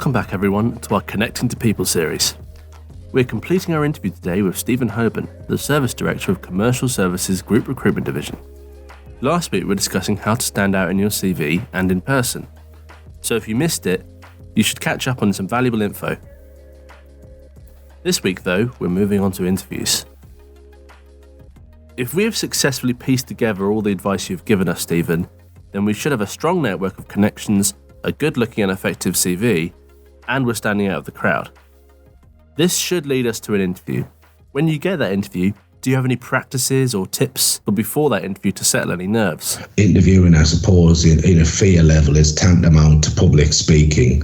Welcome back everyone to our Connecting to People series. We're completing our interview today with Stephen Hoban, the Service Director of Commercial Services Group Recruitment Division. Last week we were discussing how to stand out in your CV and in person. So if you missed it, you should catch up on some valuable info. This week though, we're moving on to interviews. If we have successfully pieced together all the advice you've given us, Stephen, then we should have a strong network of connections, a good-looking and effective CV, and we're standing out of the crowd. This should lead us to an interview. When you get that interview, do you have any practices or tips before that interview to settle any nerves? Interviewing, I suppose, in a fear level is tantamount to public speaking.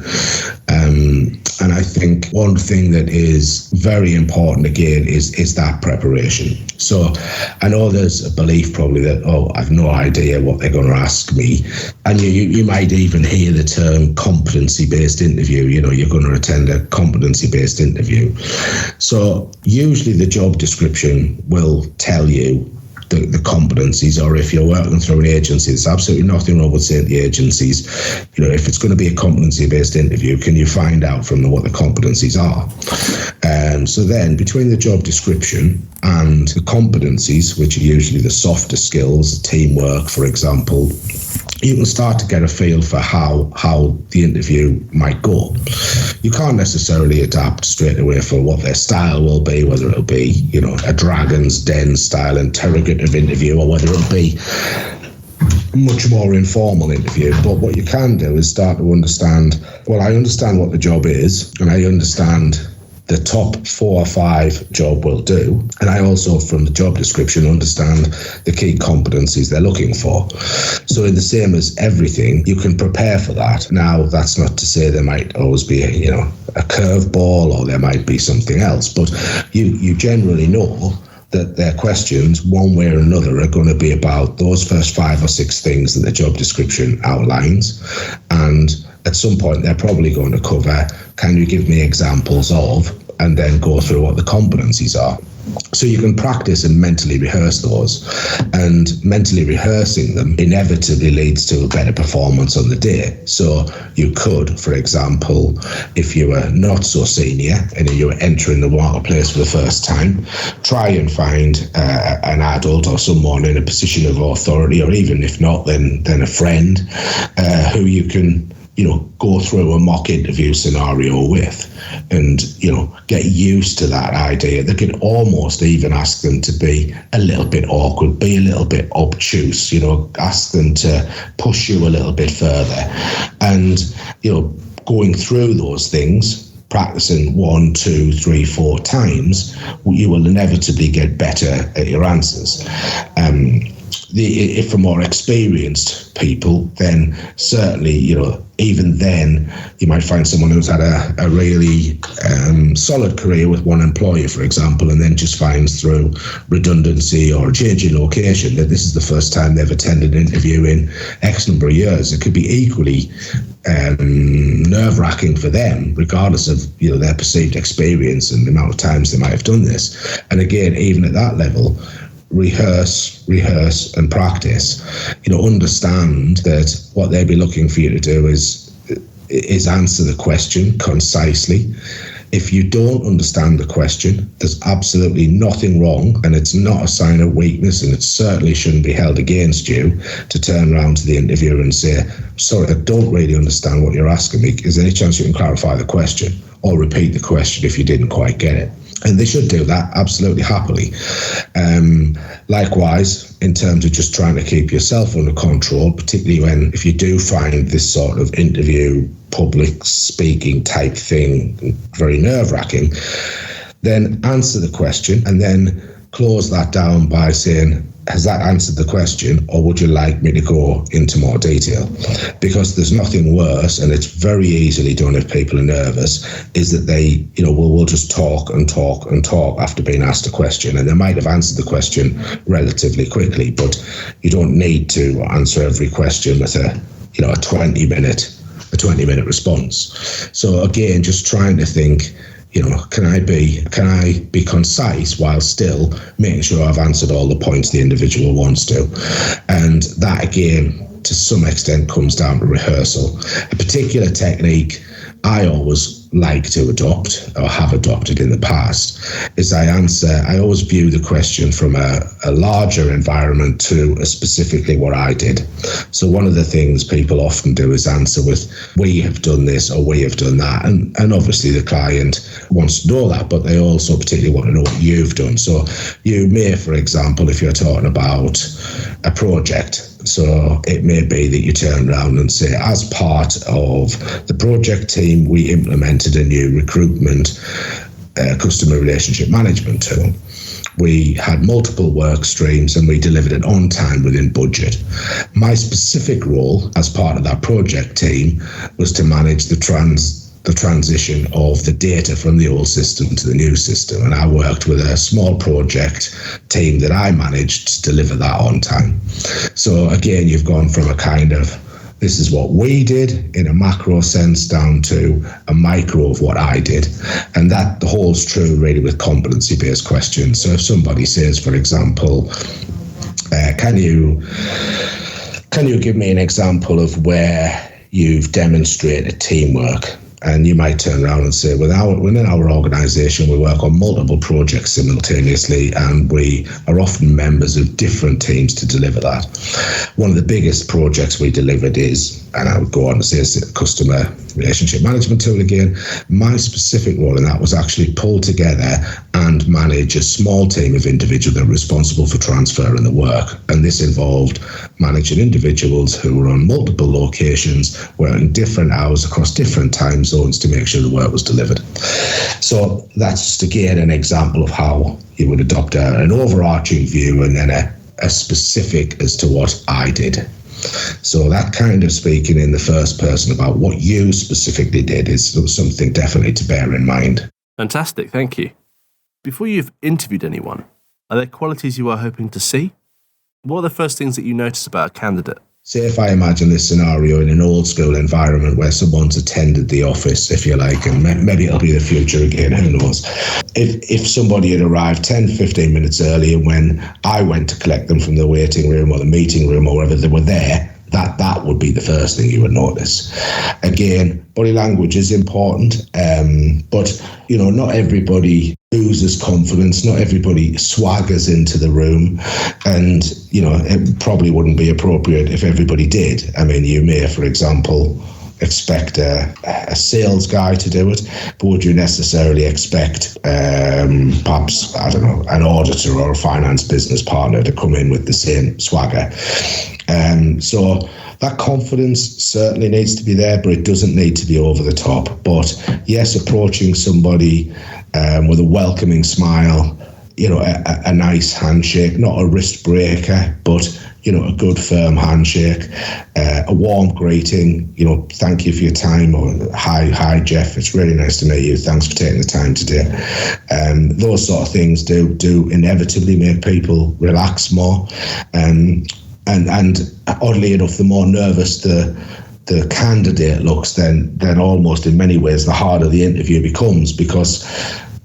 And I think one thing that is very important, again, is that preparation. So I know there's a belief probably that, I've no idea what they're going to ask me. And you might even hear the term competency-based interview. You're going to attend a competency-based interview. So usually the job description will tell you the competencies, or if you're working through an agency, there's absolutely nothing wrong with saying to the agencies, if it's going to be a competency-based interview, can you find out from them what the competencies are? So then between the job description and the competencies, which are usually the softer skills, teamwork, for example, you can start to get a feel for how the interview might go. You can't necessarily adapt straight away for what their style will be, whether it'll be, a Dragon's Den style interrogative interview, or whether it'll be much more informal interview. But what you can do is start to understand, I understand what the job is, and I understand the top 4 or 5 job will do. And I also, from the job description, understand the key competencies they're looking for. So in the same as everything, you can prepare for that. Now, that's not to say there might always be a curveball, or there might be something else, but you generally know that their questions, one way or another, are going to be about those first 5 or 6 things that the job description outlines. And at some point, they're probably going to cover, can you give me examples of, and then go through what the competencies are. So you can practice and mentally rehearse those, and mentally rehearsing them inevitably leads to a better performance on the day. So you could, for example, if you were not so senior and you were entering the marketplace for the first time, try and find an adult or someone in a position of authority, or even if not, then a friend who you can go through a mock interview scenario with, and, get used to that idea. They could almost even ask them to be a little bit awkward, be a little bit obtuse, ask them to push you a little bit further. And, going through those things, practicing 1, 2, 3, 4 times, you will inevitably get better at your answers. If for more experienced people, then certainly, even then, you might find someone who's had a really solid career with one employer, for example, and then just finds through redundancy or changing location that this is the first time they've attended an interview in X number of years. It could be equally nerve-wracking for them, regardless of their perceived experience and the amount of times they might have done this. And again, even at that level, rehearse and practice. Understand that what they'll be looking for you to do is answer the question concisely. If you don't understand the question, there's absolutely nothing wrong, and it's not a sign of weakness, and it certainly shouldn't be held against you to turn around to the interviewer and say, sorry, I don't really understand what you're asking me. Is there any chance you can clarify the question, or repeat the question if you didn't quite get it? And they should do that absolutely happily. Likewise, in terms of just trying to keep yourself under control, particularly if you do find this sort of interview, public speaking type thing very nerve-wracking, then answer the question and then close that down by saying, has that answered the question, or would you like me to go into more detail? Because there's nothing worse, and it's very easily done if people are nervous, is that they, will just talk and talk and talk after being asked a question, and they might have answered the question relatively quickly, but you don't need to answer every question with a 20-minute response. So again, just trying to think, can I be concise while still making sure I've answered all the points the individual wants to? And that again, to some extent, comes down to rehearsal. A particular technique I always like to adopt, or have adopted in the past, is I always view the question from a larger environment to specifically what I did. So one of the things people often do is answer with, we have done this or we have done that. And obviously the client wants to know that, but they also particularly want to know what you've done. So you may, for example, if you're talking about a project, so it may be that you turn around and say, as part of the project team, we implemented a new recruitment customer relationship management tool. We had multiple work streams and we delivered it on time within budget. My specific role as part of that project team was to manage the transition of the data from the old system to the new system. And I worked with a small project team that I managed to deliver that on time. So again, you've gone from a kind of, this is what we did in a macro sense down to a micro of what I did. And that holds true really with competency-based questions. So if somebody says, for example, can you give me an example of where you've demonstrated teamwork? And you might turn around and say, within our organisation, we work on multiple projects simultaneously, and we are often members of different teams to deliver that. One of the biggest projects we delivered is, and I would go on to say, it's a customer relationship management tool again. My specific role in that was actually pull together and manage a small team of individuals that are responsible for transferring the work. And this involved managing individuals who were on multiple locations, working different hours across different time zones to make sure the work was delivered. So that's just again an example of how you would adopt an overarching view and then a specific as to what I did. So that kind of speaking in the first person about what you specifically did is something definitely to bear in mind. Fantastic, thank you. Before you've interviewed anyone, are there qualities you are hoping to see? What are the first things that you notice about a candidate? Say if I imagine this scenario in an old school environment where someone's attended the office, if you like, and maybe it'll be the future again, who knows. If somebody had arrived 10, 15 minutes early, and when I went to collect them from the waiting room or the meeting room or wherever they were there, that would be the first thing you would notice. Again, body language is important, but not everybody loses confidence, not everybody swaggers into the room, and it probably wouldn't be appropriate if everybody did. I mean, you may, for example, expect a sales guy to do it, but would you necessarily expect perhaps, I don't know, an auditor or a finance business partner to come in with the same swagger? So that confidence certainly needs to be there, but it doesn't need to be over the top. But yes, approaching somebody with a welcoming smile, a nice handshake, not a wrist breaker, but a good firm handshake, a warm greeting, thank you for your time, or hi Jeff, it's really nice to meet you, thanks for taking the time today. Those sort of things do inevitably make people relax more. And oddly enough, the more nervous the candidate looks, then almost in many ways the harder the interview becomes, because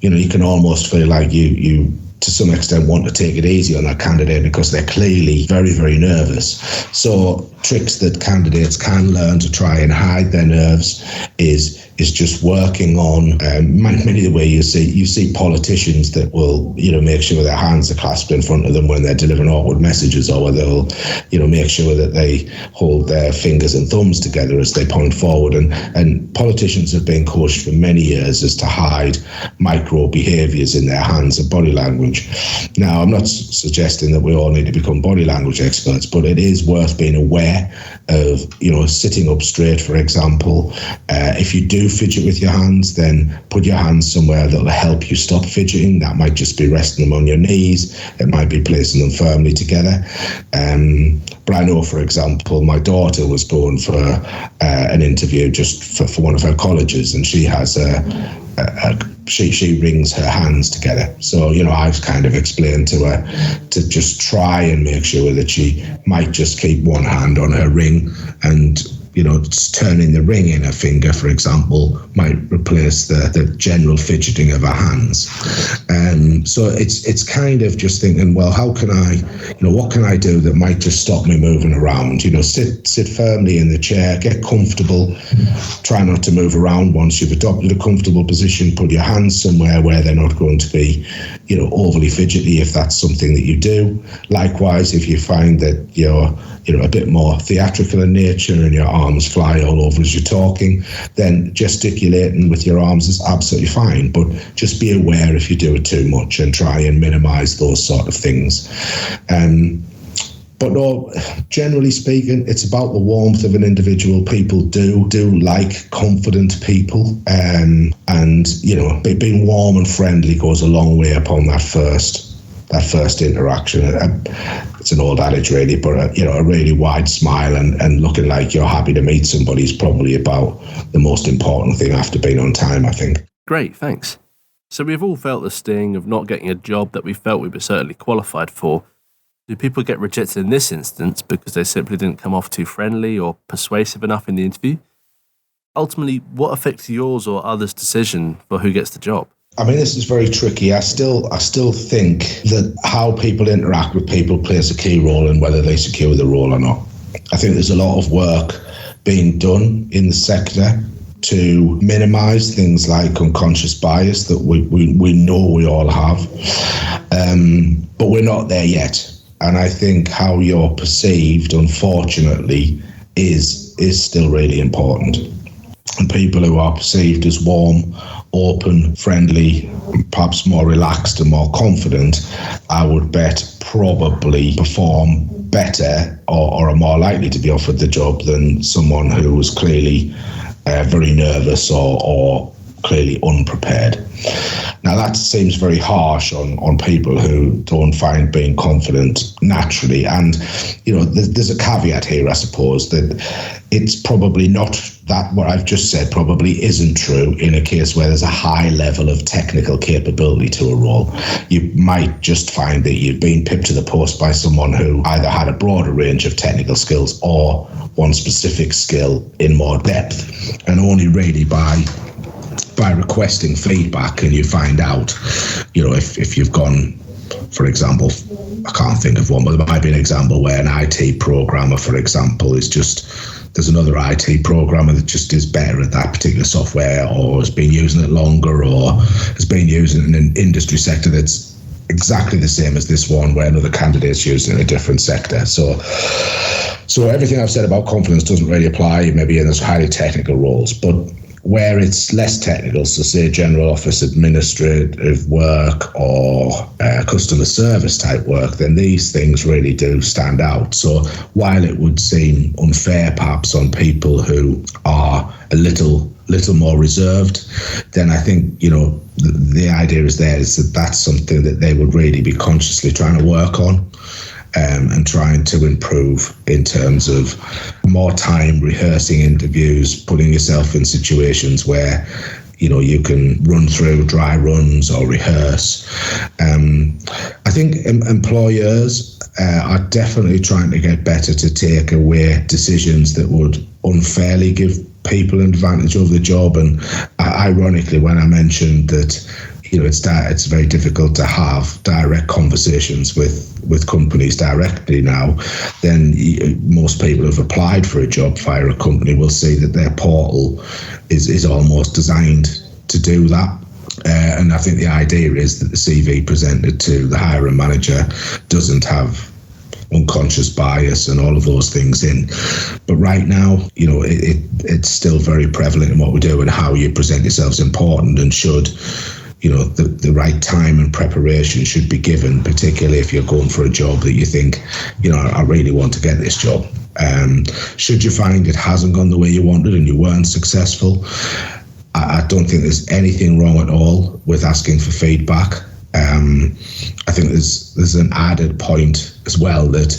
you can almost feel like you to some extent want to take it easy on that candidate because they're clearly very, very nervous. So tricks that candidates can learn to try and hide their nerves is just working on many of the way you see politicians that will make sure their hands are clasped in front of them when they're delivering awkward messages, or they'll make sure that they hold their fingers and thumbs together as they point forward, and politicians have been coached for many years as to hide micro behaviors in their hands and body language. Now, I'm not suggesting that we all need to become body language experts, but it is worth being aware of sitting up straight, for example. If you do fidget with your hands, then put your hands somewhere that'll help you stop fidgeting. That might just be resting them on your knees. It might be placing them firmly together. But I know, for example, my daughter was going for an interview just for one of her colleges, and she has she rings her hands together. So, I've kind of explained to her to just try and make sure that she might just keep one hand on her ring and just turning the ring in her finger, for example, might replace the general fidgeting of her hands. So it's kind of just thinking, well, how can I, what can I do that might just stop me moving around? Sit firmly in the chair, get comfortable, try not to move around. Once you've adopted a comfortable position, put your hands somewhere where they're not going to be, overly fidgety if that's something that you do. Likewise, if you find that you're, a bit more theatrical in nature and your arms fly all over as you're talking, then gesticulating with your arms is absolutely fine. But just be aware if you do it too much and try and minimize those sort of things. But no, generally speaking, it's about the warmth of an individual. People do like confident people, and being warm and friendly goes a long way upon that first interaction. It's an old adage, really, but a really wide smile and looking like you're happy to meet somebody is probably about the most important thing after being on time, I think. Great, thanks. So we've all felt the sting of not getting a job that we felt we were certainly qualified for. Do people get rejected in this instance because they simply didn't come off too friendly or persuasive enough in the interview? Ultimately, what affects yours or others' decision for who gets the job? I mean, this is very tricky. I still think that how people interact with people plays a key role in whether they secure the role or not. I think there's a lot of work being done in the sector to minimise things like unconscious bias that we know we all have, but we're not there yet. And I think how you're perceived, unfortunately, is still really important. And people who are perceived as warm, open, friendly, perhaps more relaxed and more confident, I would bet probably perform better or are more likely to be offered the job than someone who was clearly very nervous or clearly unprepared. Now that seems very harsh on people who don't find being confident naturally, and there's a caveat here, I suppose, that it's probably not that what I've just said probably isn't true in a case where there's a high level of technical capability to a role. You might just find that you've been pipped to the post by someone who either had a broader range of technical skills or one specific skill in more depth, and only really by requesting feedback can you find out, if you've gone, for example, I can't think of one, but there might be an example where an IT programmer, for example, there's another IT programmer that just is better at that particular software or has been using it longer or has been using it in an industry sector that's exactly the same as this one where another candidate's using it in a different sector. So everything I've said about confidence doesn't really apply maybe in those highly technical roles, but where it's less technical, so say general office administrative work or customer service type work, then these things really do stand out. So while it would seem unfair perhaps on people who are a little more reserved, then I think, the idea is that that's something that they would really be consciously trying to work on. And trying to improve in terms of more time rehearsing interviews, putting yourself in situations where, you can run through dry runs or rehearse. I think employers are definitely trying to get better to take away decisions that would unfairly give people an advantage over the job. And ironically, when I mentioned that, it's very difficult to have direct conversations with companies directly now, then most people who've applied for a job via a company will see that their portal is almost designed to do that. And I think the idea is that the CV presented to the hiring manager doesn't have unconscious bias and all of those things in. But right now, it's still very prevalent in what we do, and how you present yourself is important and should, the right time and preparation should be given, particularly if you're going for a job that you think, I really want to get this job. Should you find it hasn't gone the way you wanted and you weren't successful, I don't think there's anything wrong at all with asking for feedback. I think there's an added point as well that,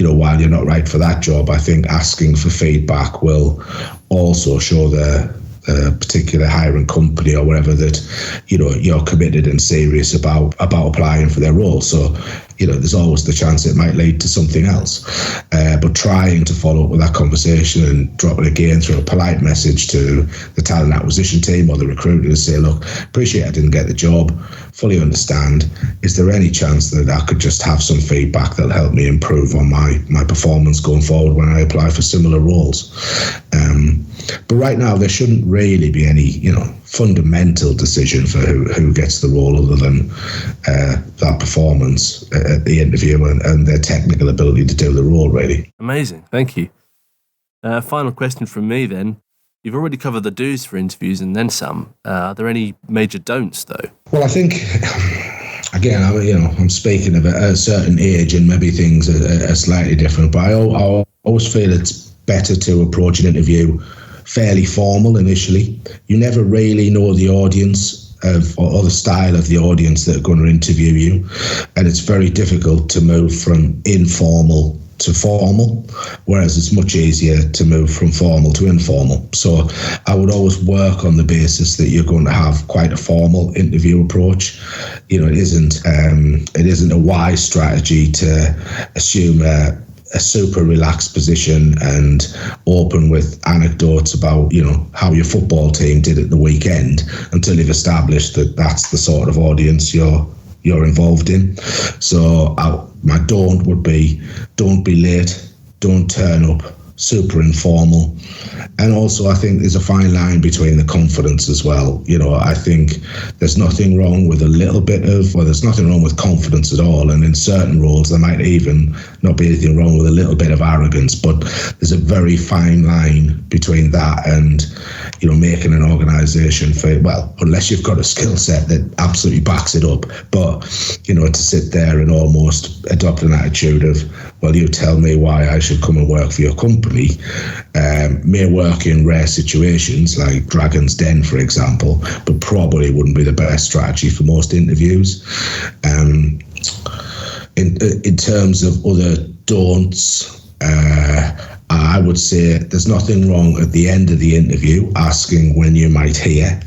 while you're not right for that job, I think asking for feedback will also show the a particular hiring company or whatever that, you're committed and serious about applying for their role. So, there's always the chance it might lead to something else. But trying to follow up with that conversation and drop it again through a polite message to the talent acquisition team or the recruiter to say, look, appreciate I didn't get the job, fully understand. Is there any chance that I could just have some feedback that'll help me improve on my performance going forward when I apply for similar roles? But right now, there shouldn't really be any, fundamental decision for who gets the role other than that performance at the interview and their technical ability to do the role, really. Amazing. Thank you. Final question from me then. You've already covered the do's for interviews and then some. Are there any major don'ts, though? Well, I think, again, I'm speaking of a certain age and maybe things are slightly different, but I always feel it's better to approach an interview fairly formal initially. You never really know the audience or the style of the audience that are going to interview you, and it's very difficult to move from informal to formal, whereas it's much easier to move from formal to informal. So I would always work on the basis that you're going to have quite a formal interview approach. It isn't a wise strategy to assume a super relaxed position and open with anecdotes about, how your football team did at the weekend until you've established that that's the sort of audience you're involved in. So my don't would be, don't be late, don't turn up, super informal. And also I think there's a fine line between the confidence as well. I think there's nothing wrong with there's nothing wrong with confidence at all. And in certain roles, there might even not be anything wrong with a little bit of arrogance, but there's a very fine line between that and, making an organisation unless you've got a skill set that absolutely backs it up. But, to sit there and almost adopt an attitude of, well, you tell me why I should come and work for your company, may work in rare situations like Dragon's Den, for example, but probably wouldn't be the best strategy for most interviews. In terms of other don'ts, I would say there's nothing wrong at the end of the interview asking when you might hear,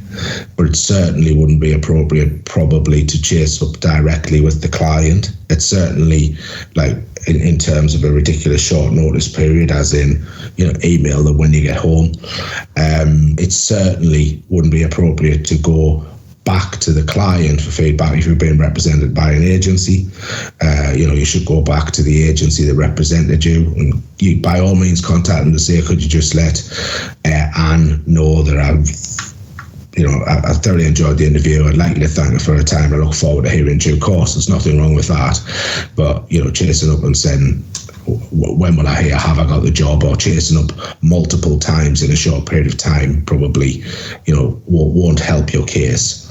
but it certainly wouldn't be appropriate probably to chase up directly with the client. It's certainly like in terms of a ridiculous short notice period, as in, email them when you get home. It certainly wouldn't be appropriate to go back to the client for feedback if you're being represented by an agency. You should go back to the agency that represented you, and you by all means contact them to say, could you just let Anne know that I thoroughly enjoyed the interview. I'd like you to thank her for her time. I look forward to hearing due course. There's nothing wrong with that. But, chasing up and saying, when will I hear, have I got the job, or chasing up multiple times in a short period of time probably, won't help your case.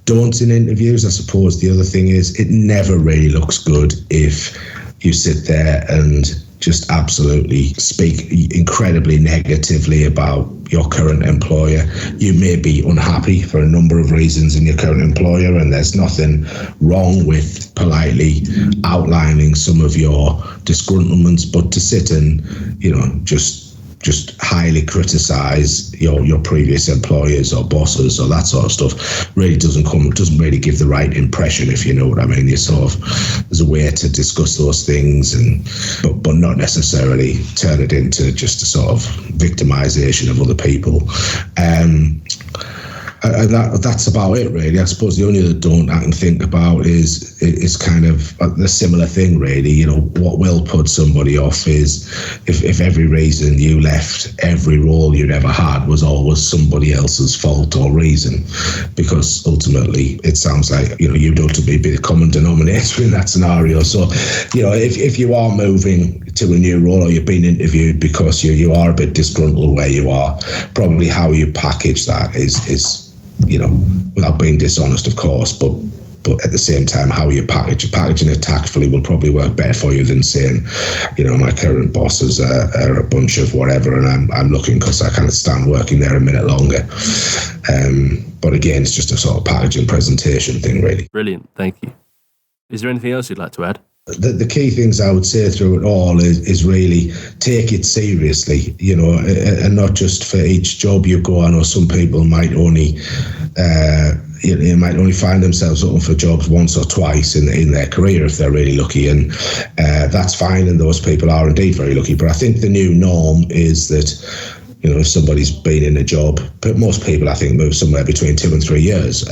Don'ts in interviews, I suppose the other thing is it never really looks good if you sit there and just absolutely speak incredibly negatively about your current employer. You may be unhappy for a number of reasons in your current employer, and there's nothing wrong with politely outlining some of your disgruntlements, but to sit and, just highly criticize your previous employers or bosses or that sort of stuff really doesn't really give the right impression, if you know what I mean. You sort of, there's a way to discuss those things but not necessarily turn it into just a sort of victimization of other people. And that's about it, really. I suppose the only other don't I can think about is kind of the similar thing, really. What will put somebody off is if every reason you left, every role you'd ever had was always somebody else's fault or reason, because ultimately it sounds like you'd ultimately be the common denominator in that scenario. So if you are moving to a new role or you've been interviewed because you are a bit disgruntled where you are, probably how you package that is without being dishonest, of course, but at the same time, how you packaging it tactfully will probably work better for you than saying, my current bosses are a bunch of whatever, and I'm looking because I can't stand working there a minute longer. But again, it's just a sort of packaging presentation thing, really. Brilliant, thank you. Is there anything else you'd like to add? the key things I would say through it all is really take it seriously, and not just for each job you go on. Or some people might only you might only find themselves looking for jobs once or twice in their career if they're really lucky, and that's fine, and those people are indeed very lucky. But I think the new norm is that if somebody's been in a job, but most people I think move somewhere between 2 and 3 years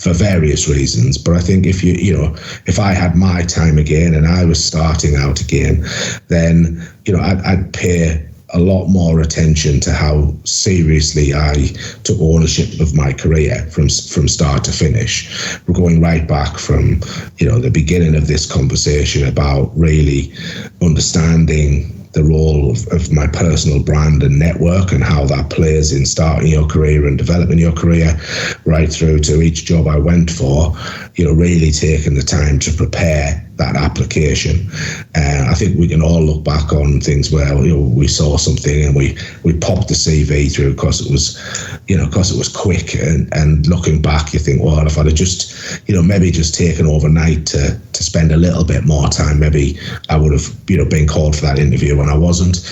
for various reasons. But I think if I had my time again and I was starting out again, then I'd pay a lot more attention to how seriously I took ownership of my career from start to finish. We're going right back from the beginning of this conversation about really understanding the role of my personal brand and network and how that plays in starting your career and developing your career, right through to each job I went for, really taking the time to prepare that application. I think we can all look back on things where we saw something and we popped the CV through because it was quick, and looking back you think, well, if I'd have just maybe just taken overnight to spend a little bit more time, maybe I would have been called for that interview when I wasn't.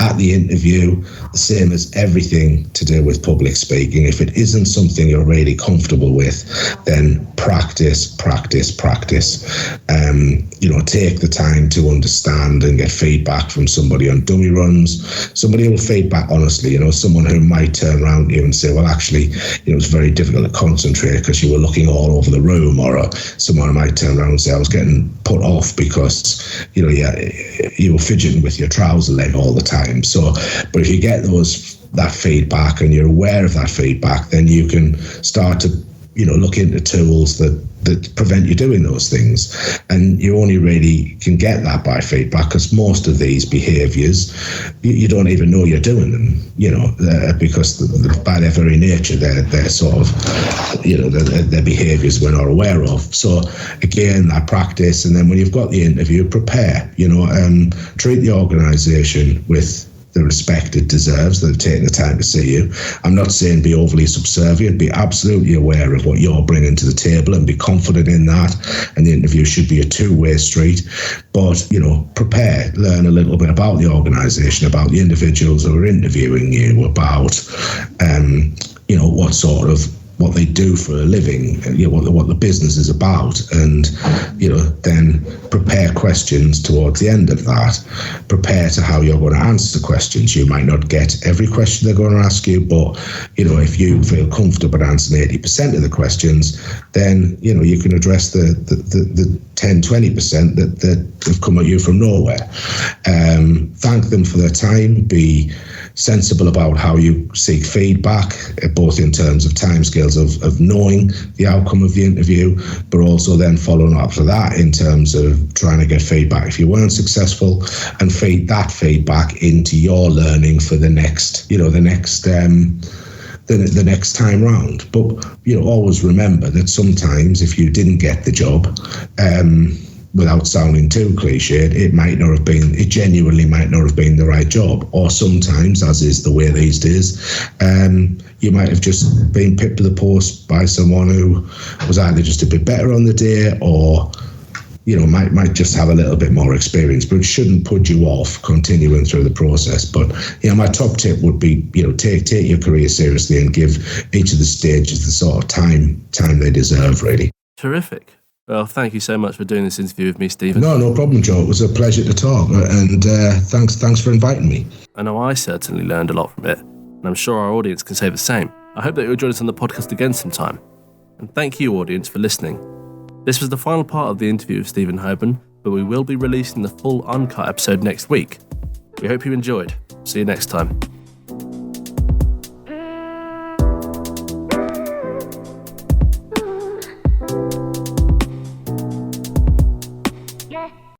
At the interview, the same as everything to do with public speaking, if it isn't something you're really comfortable with, then practice. Take the time to understand and get feedback from somebody on dummy runs. Somebody will feedback honestly, someone who might turn around to you and say, well, actually, it was very difficult to concentrate because you were looking all over the room, or someone might turn around and say, I was getting put off because, you were fidgeting with your trouser leg all the time. So, but if you get that feedback and you're aware of that feedback, then you can start to look into tools that prevent you doing those things. And you only really can get that by feedback, because most of these behaviours, you don't even know you're doing them, because by their very nature, they're sort of, their behaviours we're not aware of. So again, that practice, and then when you've got the interview, prepare, treat the organisation with the respect it deserves, that have taken the time to see you. I'm not saying be overly subservient, be absolutely aware of what you're bringing to the table and be confident in that. And the interview should be a two-way street. But, prepare, learn a little bit about the organisation, about the individuals who are interviewing you, about, what they do for a living, what the business is about, and then prepare questions towards the end of that. Prepare to how you're going to answer the questions. You might not get every question they're going to ask you, but if you feel comfortable answering 80% of the questions, then you can address the 10-20% that have come at you from nowhere. Thank them for their time. Be sensible about how you seek feedback, both in terms of timescales of knowing the outcome of the interview, but also then following up to that in terms of trying to get feedback if you weren't successful, and feed that feedback into your learning for the next time round. But always remember that sometimes if you didn't get the job, without sounding too cliched, it genuinely might not have been the right job. Or sometimes, as is the way these days, you might have just been pipped to the post by someone who was either just a bit better on the day, or might just have a little bit more experience, but it shouldn't put you off continuing through the process. But my top tip would be, take your career seriously and give each of the stages the sort of time they deserve, really. Terrific. Well, thank you so much for doing this interview with me, Stephen. No problem, Joe. It was a pleasure to talk, and thanks for inviting me. I know I certainly learned a lot from it, and I'm sure our audience can say the same. I hope that you'll join us on the podcast again sometime. And thank you, audience, for listening. This was the final part of the interview with Stephen Hoban, but we will be releasing the full uncut episode next week. We hope you enjoyed. See you next time.